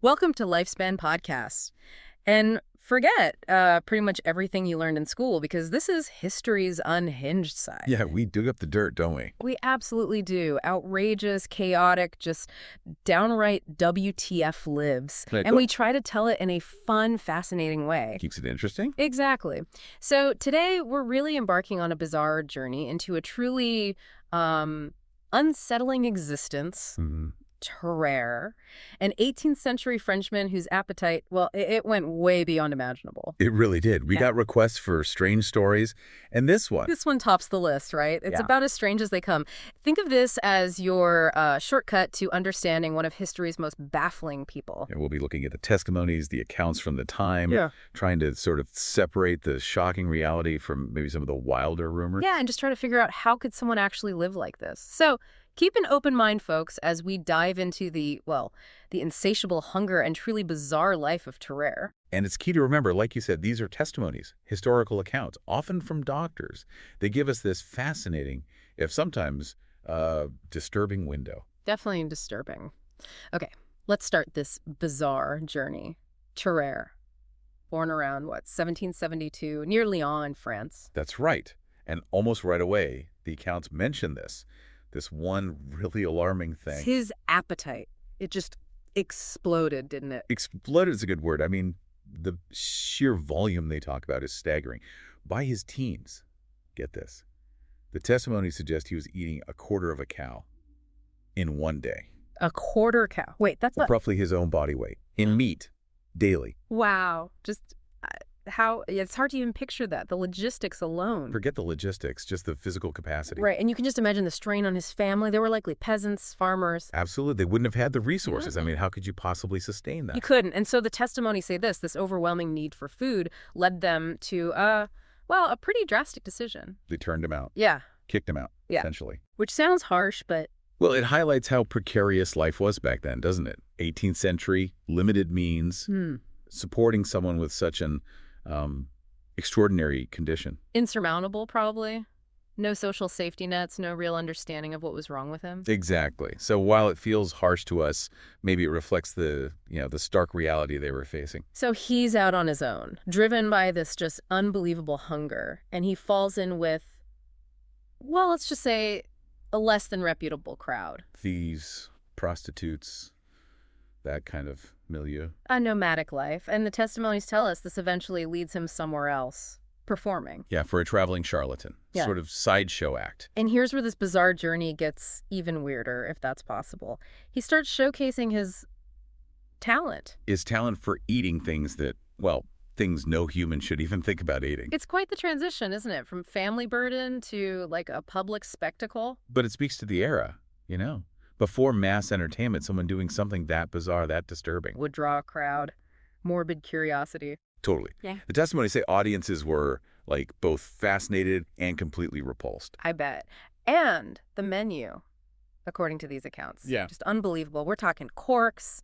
Welcome to Lifespan Podcasts. And forget pretty much everything you learned in school because this is history's unhinged side. Yeah, we dig up the dirt, don't we? We absolutely do. Outrageous, chaotic, just downright WTF lives. And we try to tell it in a fun, fascinating way. Keeps it interesting? Exactly. So today we're really embarking on a bizarre journey into a truly unsettling existence. Tarrare, an 18th century Frenchman whose appetite, well, it went way beyond imaginable. It really did. We got requests for strange stories, and this one tops the list, right? It's about as strange as they come. Think of this as your shortcut to understanding one of history's most baffling people. And we'll be looking at the testimonies, the accounts from the time, trying to sort of separate the shocking reality from maybe some of the wilder rumors. Yeah, and just try to figure out how could someone actually live like this. So keep an open mind, folks, as we dive into the insatiable hunger and truly bizarre life of Tarrare. And it's key to remember, like you said, these are testimonies, historical accounts, often from doctors. They give us this fascinating, if sometimes disturbing window. Definitely disturbing. Okay, let's start this bizarre journey. Tarrare, born around, 1772, near Lyon, France. That's right. And almost right away, the accounts mention this one really alarming thing. His appetite. It just exploded, didn't it? Exploded is a good word. I mean, the sheer volume they talk about is staggering. By his teens, get this, the testimony suggests he was eating a quarter of a cow in one day. A quarter cow? Wait, that's roughly his own body weight in meat daily. Wow. Just how it's hard to even picture that, the logistics alone. Forget the logistics, just the physical capacity. Right, and you can just imagine the strain on his family. They were likely peasants, farmers. Absolutely. They wouldn't have had the resources. I mean, how could you possibly sustain that? You couldn't. And so the testimonies say this overwhelming need for food led them to, a pretty drastic decision. They turned him out. Yeah. Kicked him out, essentially. Which sounds harsh, but... Well, it highlights how precarious life was back then, doesn't it? 18th century, limited means, supporting someone with such an extraordinary condition. Insurmountable, probably. No social safety nets, no real understanding of what was wrong with him. Exactly. So while it feels harsh to us, maybe it reflects the stark reality they were facing. So he's out on his own, driven by this just unbelievable hunger, and he falls in with, let's just say, a less than reputable crowd. Thieves, prostitutes, that kind of milieu. A nomadic life, and the testimonies tell us this eventually leads him somewhere else, performing. Yeah, for a traveling charlatan, sort of sideshow act. And here's where this bizarre journey gets even weirder, if that's possible. He starts showcasing his talent. His talent for eating things that, things no human should even think about eating. It's quite the transition, isn't it? From family burden to, like, a public spectacle. But it speaks to the era, Before mass entertainment, someone doing something that bizarre, that disturbing would draw a crowd. Morbid curiosity. Totally. Yeah. The testimonies say audiences were, both fascinated and completely repulsed. I bet. And the menu, according to these accounts. Yeah. Just unbelievable. We're talking corks,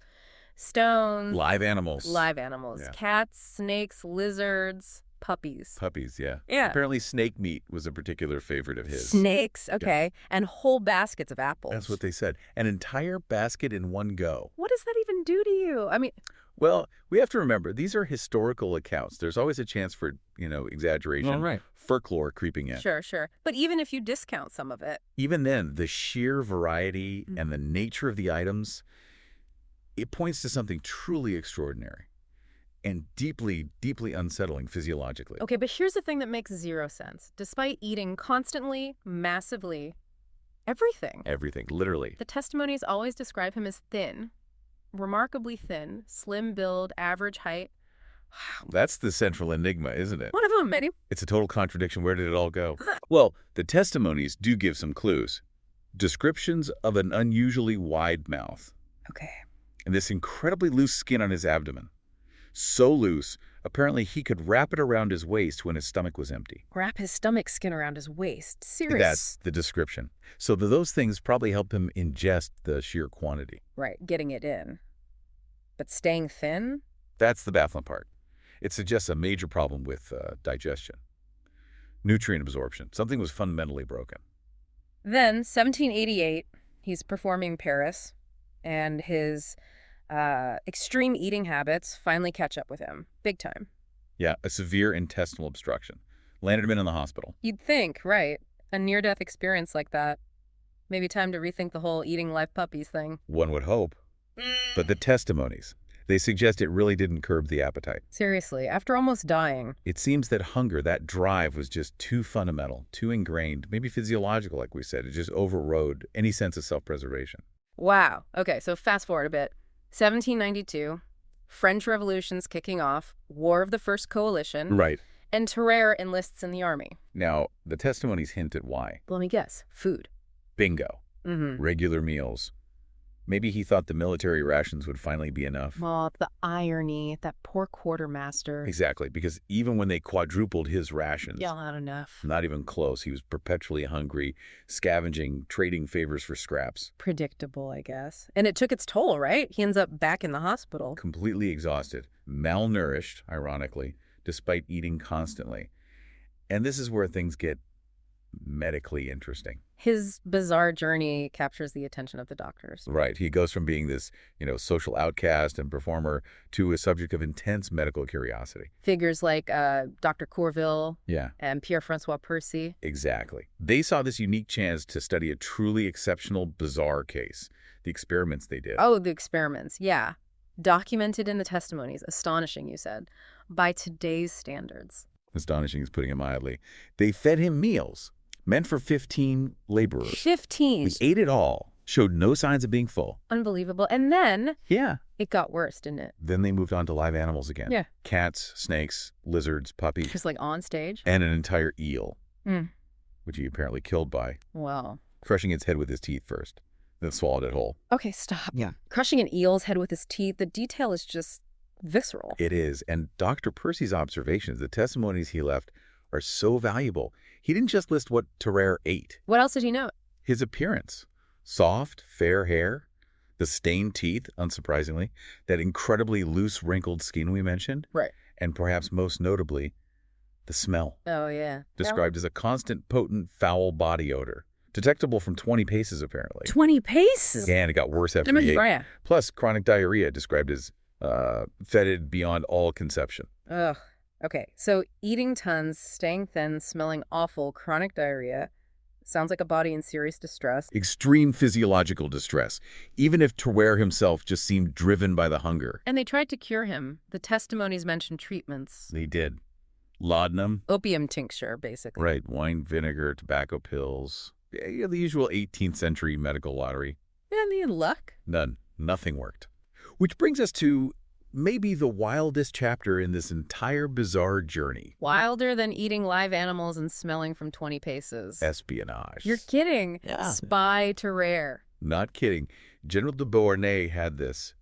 stones. Live animals. Yeah. Cats, snakes, lizards. Puppies, yeah. Yeah. Apparently snake meat was a particular favorite of his. Snakes, okay. Yeah. And whole baskets of apples. That's what they said. An entire basket in one go. What does that even do to you? I mean... Well, we have to remember, these are historical accounts. There's always a chance for, exaggeration. Right. Folklore creeping in. Sure. But even if you discount some of it... Even then, the sheer variety and the nature of the items, it points to something truly extraordinary. And deeply, deeply unsettling physiologically. Okay, but here's the thing that makes zero sense. Despite eating constantly, massively, everything. Everything, literally. The testimonies always describe him as thin, remarkably thin, slim build, average height. That's the central enigma, isn't it? One of them, maybe. It's a total contradiction. Where did it all go? Well, the testimonies do give some clues. Descriptions of an unusually wide mouth. Okay. And this incredibly loose skin on his abdomen. So loose, apparently he could wrap it around his waist when his stomach was empty. Wrap his stomach skin around his waist? Serious? That's the description. So those things probably helped him ingest the sheer quantity. Right, getting it in. But staying thin? That's the baffling part. It suggests a major problem with digestion. Nutrient absorption. Something was fundamentally broken. Then, 1788, he's performing Paris, and his Extreme eating habits finally catch up with him. Big time. Yeah, a severe intestinal obstruction. Landed him in the hospital. You'd think, right? A near-death experience like that. Maybe time to rethink the whole eating live puppies thing. One would hope. But the testimonies, they suggest it really didn't curb the appetite. Seriously, after almost dying. It seems that hunger, that drive, was just too fundamental, too ingrained, maybe physiological, like we said. It just overrode any sense of self-preservation. Wow. Okay, so fast forward a bit. 1792, French Revolution's kicking off, War of the First Coalition, Right. and Tarrare enlists in the army. Now, the testimonies hint at why. Let me guess. Food. Bingo. Mm-hmm. Regular meals. Maybe he thought the military rations would finally be enough. Oh, the irony. That poor quartermaster. Exactly, because even when they quadrupled his rations, Not enough. not even close, he was perpetually hungry, scavenging, trading favors for scraps. Predictable, I guess. And it took its toll, right? He ends up back in the hospital. Completely exhausted, malnourished, ironically, despite eating constantly. And this is where things get medically interesting. His bizarre journey captures the attention of the doctors. Right. He goes from being this, social outcast and performer to a subject of intense medical curiosity. Figures like Dr. Courville Yeah. and Pierre-François Percy. Exactly. They saw this unique chance to study a truly exceptional, bizarre case. The experiments they did. Oh, the experiments. Yeah. Documented in the testimonies. Astonishing, you said. By today's standards. Astonishing is putting it mildly. They fed him meals meant for 15 laborers. 15. He ate it all, showed no signs of being full. Unbelievable. And then Yeah. it got worse, didn't it? Then they moved on to live animals again. Yeah. Cats, snakes, lizards, puppies, Just like on stage. and an entire eel, Mm. which he apparently killed by Well. crushing its head with his teeth first, then swallowed it whole. Okay, stop. Yeah. Crushing an eel's head with his teeth. The detail is just visceral. It is. And Dr. Percy's observations, the testimonies he left, are so valuable. He didn't just list what Tarrare ate. What else did he note? His appearance. Soft, fair hair, the stained teeth, unsurprisingly, that incredibly loose, wrinkled skin we mentioned, Right. and perhaps most notably, the smell, Oh, yeah. described as a constant, potent, foul body odor, detectable from 20 paces, apparently. 20 paces? Yeah, and it got worse after he ate. Yeah. Plus, chronic diarrhea, described as fetid beyond all conception. Ugh. Okay, so eating tons, staying thin, smelling awful, chronic diarrhea. Sounds like a body in serious distress. Extreme physiological distress, even if Tarrare himself just seemed driven by the hunger. And they tried to cure him. The testimonies mentioned treatments. They did. Laudanum. Opium tincture, basically. Right, wine vinegar, tobacco pills. Yeah, the usual 18th century medical lottery. Any luck? None. Nothing worked. Which brings us to maybe the wildest chapter in this entire bizarre journey. Wilder than eating live animals and smelling from 20 paces. Espionage. You're kidding. Yeah. Spy Tarrare. Not kidding. General de Beauharnais had this,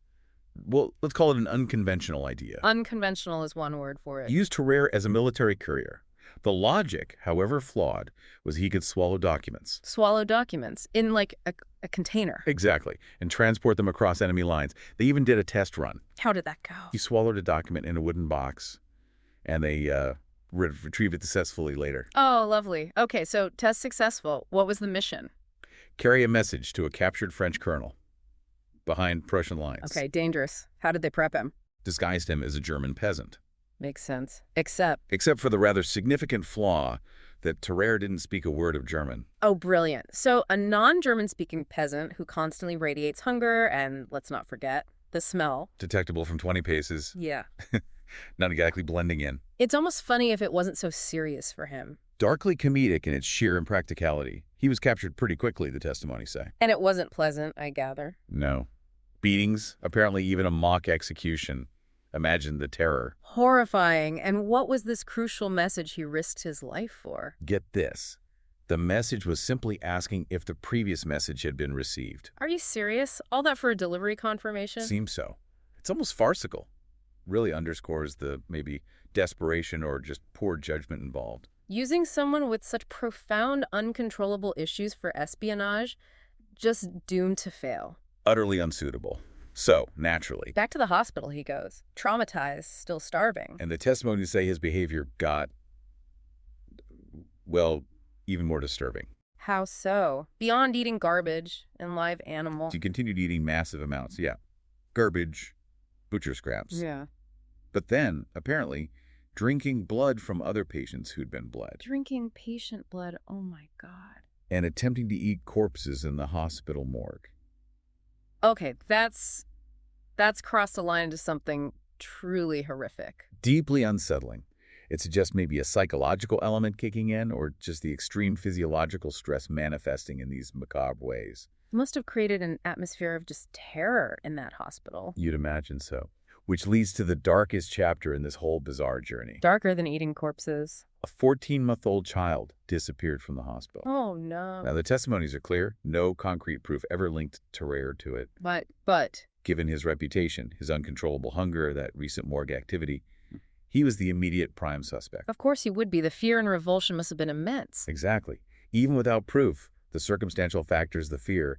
well, let's call it an unconventional idea. Unconventional is one word for it. Used Tarrare as a military courier. The logic, however flawed, was he could swallow documents. Swallow documents in like a container. Exactly, and transport them across enemy lines. They even did a test run. How did that go? He swallowed a document in a wooden box, and they retrieved it successfully later. Oh, lovely. Okay, so test successful. What was the mission? Carry a message to a captured French colonel behind Prussian lines. Okay, dangerous. How did they prep him? Disguised him as a German peasant. Makes sense. Except for the rather significant flaw that Tarrare didn't speak a word of German. Oh, brilliant. So a non-German speaking peasant who constantly radiates hunger and, let's not forget, the smell. Detectable from 20 paces. Yeah. Not exactly blending in. It's almost funny if it wasn't so serious for him. Darkly comedic in its sheer impracticality. He was captured pretty quickly, the testimonies say. And it wasn't pleasant, I gather. No. Beatings, apparently even a mock execution. Imagine the terror. Horrifying. And what was this crucial message he risked his life for? Get this. The message was simply asking if the previous message had been received. Are you serious? All that for a delivery confirmation? Seems so. It's almost farcical. Really underscores the maybe desperation or just poor judgment involved. Using someone with such profound, uncontrollable issues for espionage, just doomed to fail. Utterly unsuitable. So, naturally. Back to the hospital he goes. Traumatized, still starving. And the testimonies say his behavior got, well, even more disturbing. How so? Beyond eating garbage and live animal. He continued eating massive amounts, yeah. garbage, butcher scraps. Yeah. But then, apparently, drinking blood from other patients who'd been bled, Drinking patient blood. Oh, my God. and attempting to eat corpses in the hospital morgue. Okay, that's crossed the line into something truly horrific. Deeply unsettling. It suggests maybe a psychological element kicking in, or just the extreme physiological stress manifesting in these macabre ways. Must have created an atmosphere of just terror in that hospital. You'd imagine so. Which leads to the darkest chapter in this whole bizarre journey. Darker than eating corpses. A 14-month-old child disappeared from the hospital. Oh, no. Now, the testimonies are clear. No concrete proof ever linked Tarrare to it. But... Given his reputation, his uncontrollable hunger, that recent morgue activity, he was the immediate prime suspect. Of course he would be. The fear and revulsion must have been immense. Exactly. Even without proof, the circumstantial factors, the fear,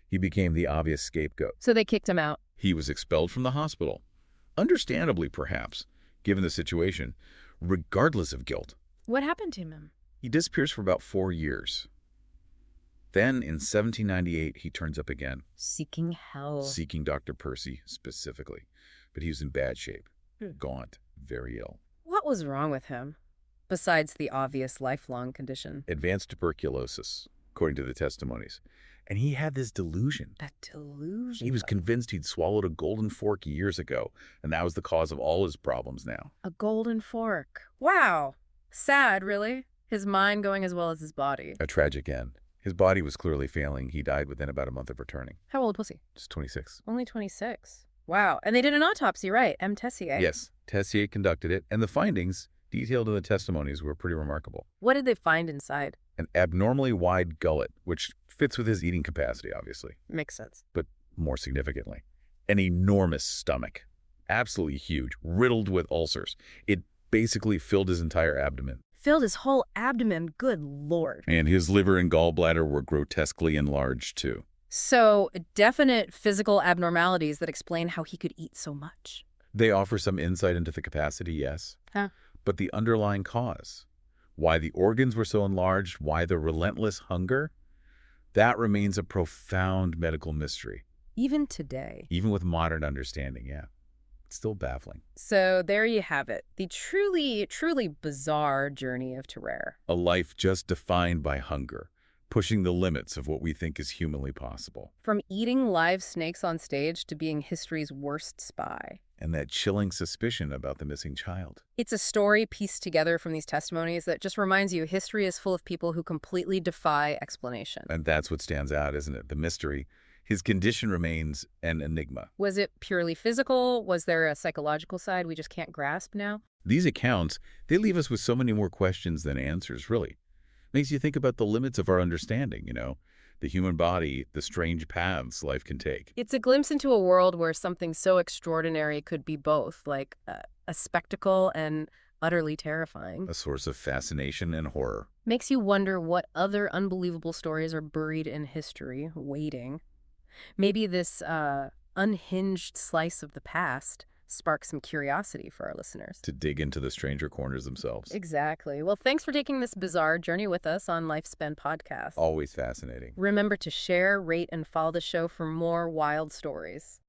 he became the obvious scapegoat. So they kicked him out. He was expelled from the hospital. Understandably, perhaps, given the situation, regardless of guilt. What happened to him? He disappears for about 4 years. Then, in 1798, he turns up again. Seeking hell. Seeking Dr. Percy, specifically. But he was in bad shape. Gaunt, very ill. What was wrong with him? Besides the obvious lifelong condition. Advanced tuberculosis, according to the testimonies. And he had this delusion. That delusion. He was convinced he'd swallowed a golden fork years ago, and that was the cause of all his problems now. A golden fork. Wow. Sad, really. His mind going as well as his body. A tragic end. His body was clearly failing. He died within about a month of returning. How old was he? Just 26. Only 26. Wow. And they did an autopsy, right? M. Tessier. Yes, Tessier conducted it, and the findings, detailed in the testimonies, were pretty remarkable. What did they find inside? An abnormally wide gullet, which fits with his eating capacity, obviously. Makes sense. But more significantly, an enormous stomach. Absolutely huge, riddled with ulcers. It basically filled his entire abdomen. Filled his whole abdomen. Good Lord. And his liver and gallbladder were grotesquely enlarged, too. So, definite physical abnormalities that explain how he could eat so much. They offer some insight into the capacity, yes. Huh. But the underlying cause, why the organs were so enlarged, why the relentless hunger, that remains a profound medical mystery. Even today. Even with modern understanding, yeah. It's still baffling. So there you have it. The truly, truly bizarre journey of Tarrare. A life just defined by hunger, pushing the limits of what we think is humanly possible. From eating live snakes on stage to being history's worst spy. And that chilling suspicion about the missing child. It's a story pieced together from these testimonies that just reminds you history is full of people who completely defy explanation. And that's what stands out, isn't it? The mystery. His condition remains an enigma. Was it purely physical? Was there a psychological side we just can't grasp now? These accounts, they leave us with so many more questions than answers, really. Makes you think about the limits of our understanding, you know? The human body, the strange paths life can take. It's a glimpse into a world where something so extraordinary could be both, like a spectacle and utterly terrifying. A source of fascination and horror. Makes you wonder what other unbelievable stories are buried in history, waiting. Maybe this unhinged slice of the past sparks some curiosity for our listeners. To dig into the stranger corners themselves. Exactly. Well, thanks for taking this bizarre journey with us on Lifespan Podcast. Always fascinating. Remember to share, rate, and follow the show for more wild stories.